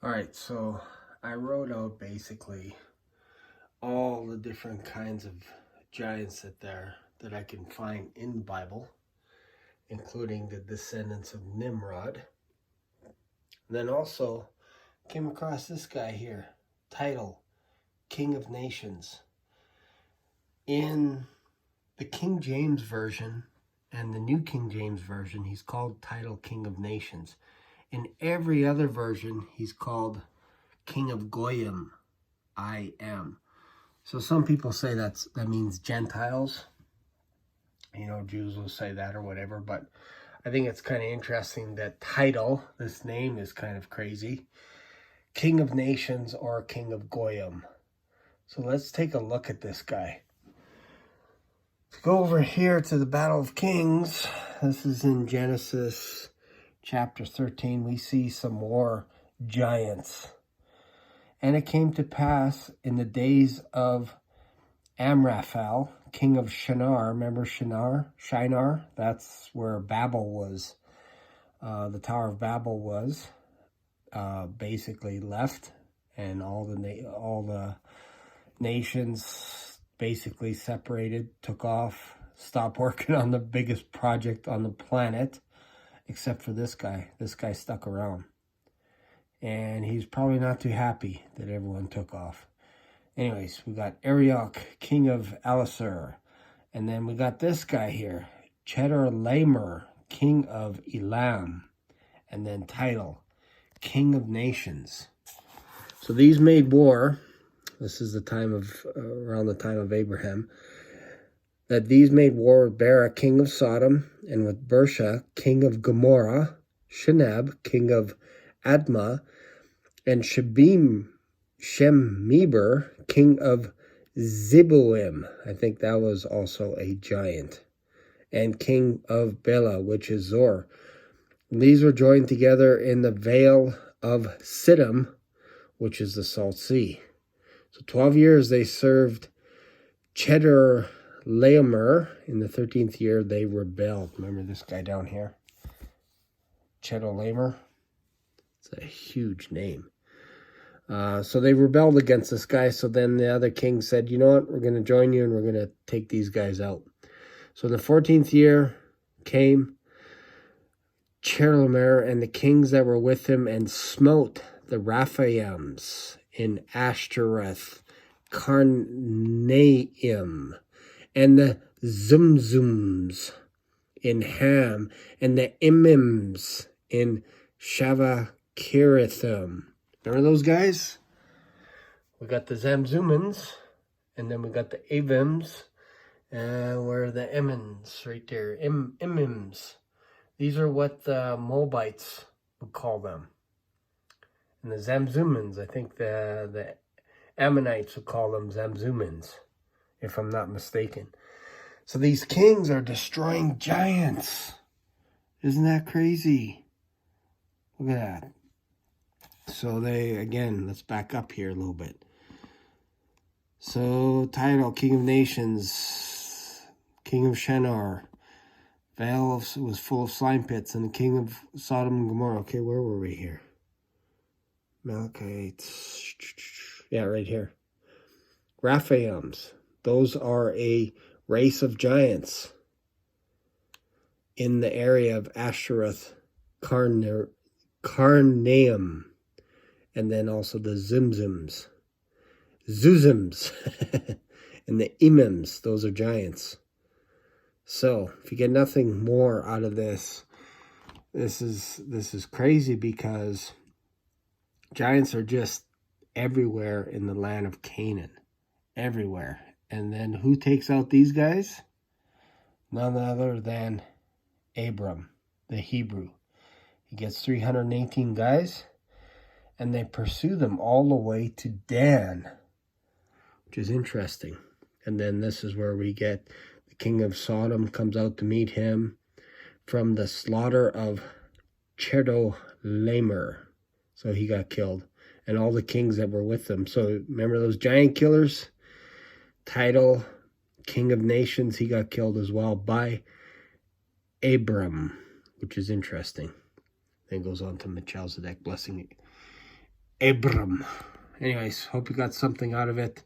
All right, so I wrote out basically all the different kinds of giants that I can find in the Bible, including the descendants of Nimrod. And then also came across this guy here, Tidal King of Nations. In the King James Version and the New King James Version, he's called Tidal King of Nations. In every other version, he's called King of Goiim, I am. So some people say that means Gentiles. You know, Jews will say that or whatever, but I think it's kind of interesting that Tidal, this name is kind of crazy. King of Nations or King of Goiim. So let's take a look at this guy. Let's go over here to the Battle of Kings. This is in Genesis chapter 13. We see some more giants. And it came to pass in the days of Amraphel, king of Shinar. Remember Shinar? That's where Babel was. The Tower of Babel was basically left, and all the nations basically separated, took off, stopped working on the biggest project on the planet, except for this guy. This guy stuck around. And he's probably not too happy that everyone took off. Anyways, we got Arioch, king of Elasar. And then we got this guy here, Chedorlaomer, king of Elam. And then Tidal, king of nations. So these made war. This is the time of, around the time of Abraham. That these made war with Bera, king of Sodom, and with Bersha, king of Gomorrah, Shinab, king of Admah, and Shemheber, king of Zeboim. I think that was also a giant. And king of Bela, which is Zor. These were joined together in the Vale of Siddim, which is the Salt Sea. So 12 years they served Chedorlaomer. In the 13th year, they rebelled. Remember this guy down here? Chedorlaomer. It's a huge name. So they rebelled against this guy. So then the other king said, you know what? We're going to join you and we're going to take these guys out. So in the 14th year came Chedorlaomer and the kings that were with him and smote the Raphaims in Ashtoreth, Karnaim, and the Zumzums in Ham, and the Imims in Shavakirithim. Remember those guys? We got the Zamzumans, and then we got the Avims, where are the Emmons right there? Imims. These are what the Moabites would call them. And the Zamzumans, I think the Ammonites would call them Zamzumans, if I'm not mistaken. So these kings are destroying giants. Isn't that crazy? Look at that. So they, again, let's back up here a little bit. So Tidal, king of nations, king of Shinar. Vale was full of slime pits, and the king of Sodom and Gomorrah. Okay, where were we here? Malachites. Yeah, right here. Raphaims. Those are a race of giants in the area of Ashtoreth, Karnaim, and then also the Zuzims, and the Imims. Those are giants. So if you get nothing more out of this, this is crazy, because giants are just everywhere in the land of Canaan. Everywhere. And then who takes out these guys? None other than Abram, the Hebrew. He gets 318 guys, and they pursue them all the way to Dan, which is interesting. And then this is where we get the king of Sodom comes out to meet him from the slaughter of Chedorlaomer. So he got killed, and all the kings that were with him. So remember those giant killers? Tidal, king of nations, he got killed as well by Abram, which is interesting. Then goes on to Melchizedek blessing Abram. Anyways, hope you got something out of it.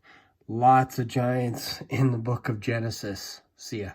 Lots of giants in the book of Genesis. See ya.